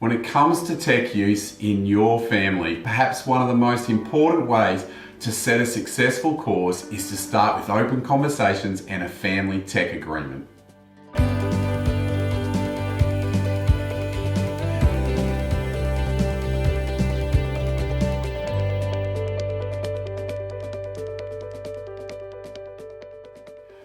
When it comes to tech use in your family, perhaps one of the most important ways to set a successful course is to start with open conversations and a family tech agreement.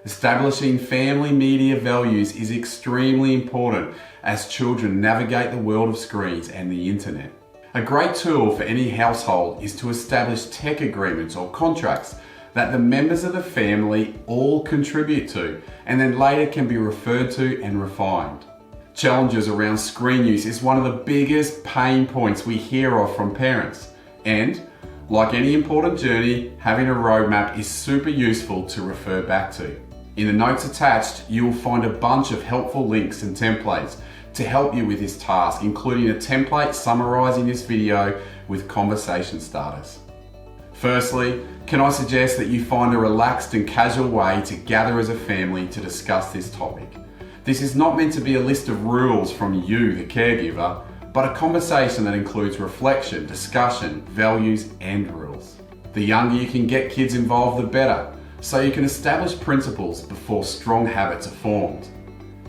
Establishing family media values is extremely important as children navigate the world of screens and the internet. A great tool for any household is to establish tech agreements or contracts that the members of the family all contribute to and then later can be referred to and refined. Challenges around screen use is one of the biggest pain points we hear of from parents, and like any important journey, having a roadmap is super useful to refer back to. In the notes attached, you will find a bunch of helpful links and templates to help you with this task, including a template summarizing this video with conversation starters. Firstly, can I suggest that you find a relaxed and casual way to gather as a family to discuss this topic. This is not meant to be a list of rules from you, the caregiver, but a conversation that includes reflection, discussion, values, and rules. The younger you can get kids involved, the better, so you can establish principles before strong habits are formed.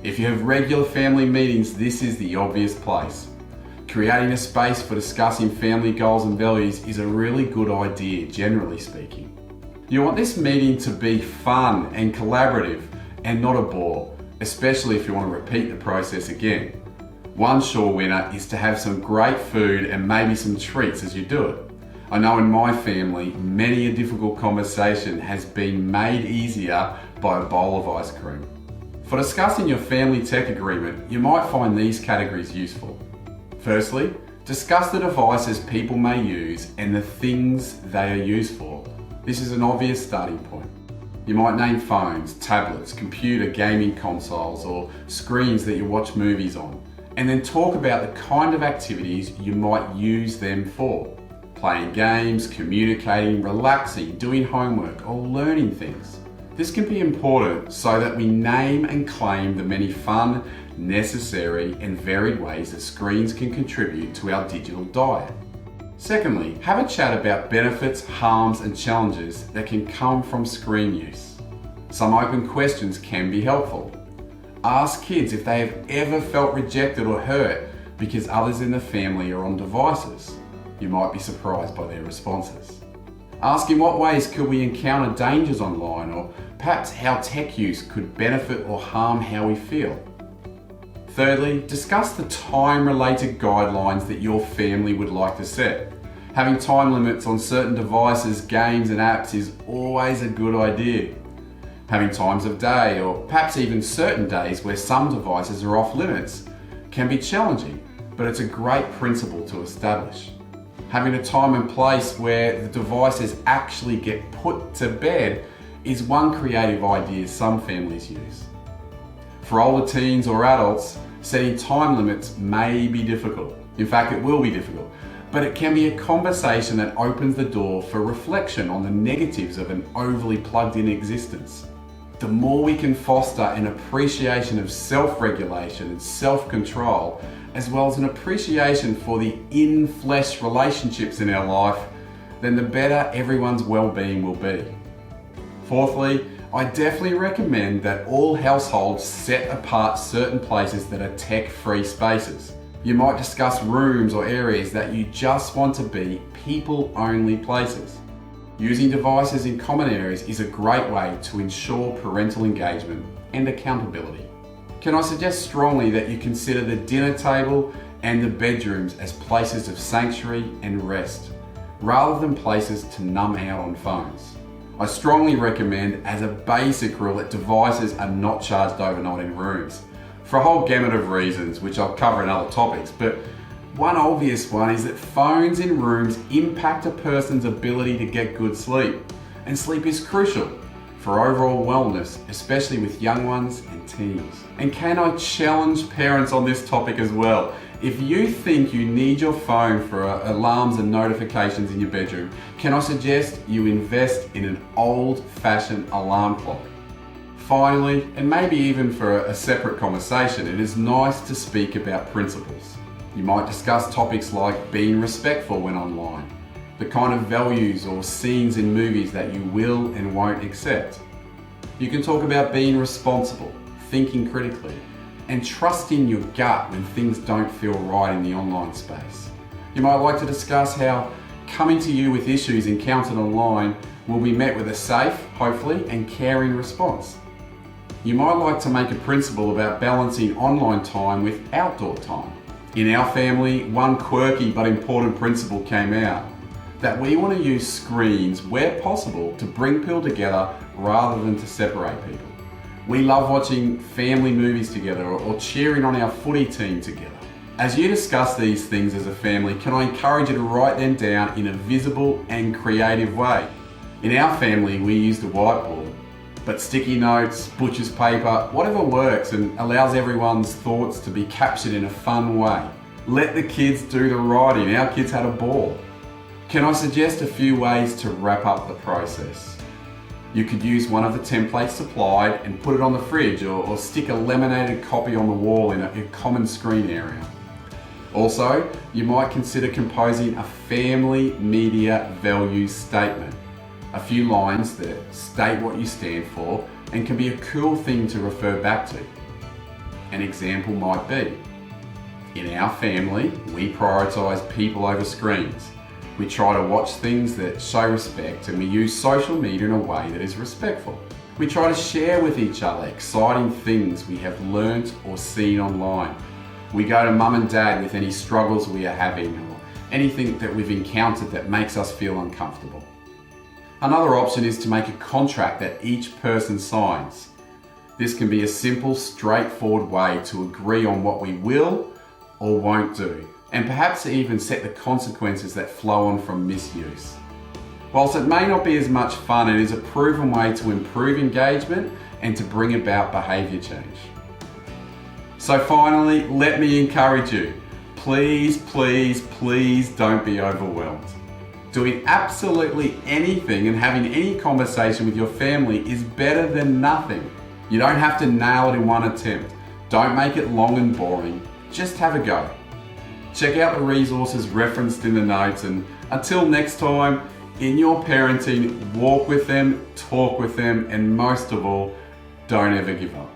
If you have regular family meetings, this is the obvious place. Creating a space for discussing family goals and values is a really good idea, generally speaking. You want this meeting to be fun and collaborative and not a bore, especially if you want to repeat the process again. One sure winner is to have some great food and maybe some treats as you do it. I know in my family, many a difficult conversation has been made easier by a bowl of ice cream. For discussing your family tech agreement, you might find these categories useful. Firstly, discuss the devices people may use and the things they are used for. This is an obvious starting point. You might name phones, tablets, computer gaming consoles, or screens that you watch movies on, and then talk about the kind of activities you might use them for. Playing games, communicating, relaxing, doing homework, or learning things. This can be important so that we name and claim the many fun, necessary, and varied ways that screens can contribute to our digital diet. Secondly, have a chat about benefits, harms, and challenges that can come from screen use. Some open questions can be helpful. Ask kids if they have ever felt rejected or hurt because others in the family are on devices. You might be surprised by their responses. Ask in what ways could we encounter dangers online, or perhaps how tech use could benefit or harm how we feel. Thirdly, discuss the time-related guidelines that your family would like to set. Having time limits on certain devices, games, and apps is always a good idea. Having times of day, or perhaps even certain days where some devices are off limits, can be challenging, but it's a great principle to establish. Having a time and place where the devices actually get put to bed is one creative idea some families use. For older teens or adults, setting time limits may be difficult. In fact, it will be difficult, but it can be a conversation that opens the door for reflection on the negatives of an overly plugged-in existence. The more we can foster an appreciation of self-regulation and self-control, as well as an appreciation for the in-flesh relationships in our life, then the better everyone's well-being will be. Fourthly, I definitely recommend that all households set apart certain places that are tech-free spaces. You might discuss rooms or areas that you just want to be people-only places. Using devices in common areas is a great way to ensure parental engagement and accountability. Can I suggest strongly that you consider the dinner table and the bedrooms as places of sanctuary and rest, rather than places to numb out on phones. I strongly recommend as a basic rule that devices are not charged overnight in rooms, for a whole gamut of reasons which I'll cover in other topics, but one obvious one is that phones in rooms impact a person's ability to get good sleep, and sleep is crucial for overall wellness, especially with young ones and teens. And can I challenge parents on this topic as well? If you think you need your phone for alarms and notifications in your bedroom, can I suggest you invest in an old-fashioned alarm clock? Finally, and maybe even for a separate conversation, it is nice to speak about principles. You might discuss topics like being respectful when online, the kind of values or scenes in movies that you will and won't accept. You can talk about being responsible, thinking critically, and trusting your gut when things don't feel right in the online space. You might like to discuss how coming to you with issues encountered online will be met with a safe, hopefully, and caring response. You might like to make a principle about balancing online time with outdoor time. In our family, one quirky but important principle came out, that we want to use screens where possible to bring people together rather than to separate people. We love watching family movies together or cheering on our footy team together. As you discuss these things as a family, can I encourage you to write them down in a visible and creative way? In our family, we used a whiteboard, but sticky notes, butcher's paper, whatever works and allows everyone's thoughts to be captured in a fun way. Let the kids do the writing. Our kids had a ball. Can I suggest a few ways to wrap up the process? You could use one of the templates supplied and put it on the fridge or stick a laminated copy on the wall in a common screen area. Also, you might consider composing a family media values statement. A few lines that state what you stand for and can be a cool thing to refer back to. An example might be, in our family, we prioritise people over screens. We try to watch things that show respect and we use social media in a way that is respectful. We try to share with each other exciting things we have learnt or seen online. We go to mum and dad with any struggles we are having or anything that we've encountered that makes us feel uncomfortable. Another option is to make a contract that each person signs. This can be a simple, straightforward way to agree on what we will or won't do, and perhaps even set the consequences that flow on from misuse. Whilst it may not be as much fun, it is a proven way to improve engagement and to bring about behaviour change. So finally, let me encourage you. Please, please, please don't be overwhelmed. Doing absolutely anything and having any conversation with your family is better than nothing. You don't have to nail it in one attempt. Don't make it long and boring. Just have a go. Check out the resources referenced in the notes, and until next time, in your parenting, walk with them, talk with them, and most of all, don't ever give up.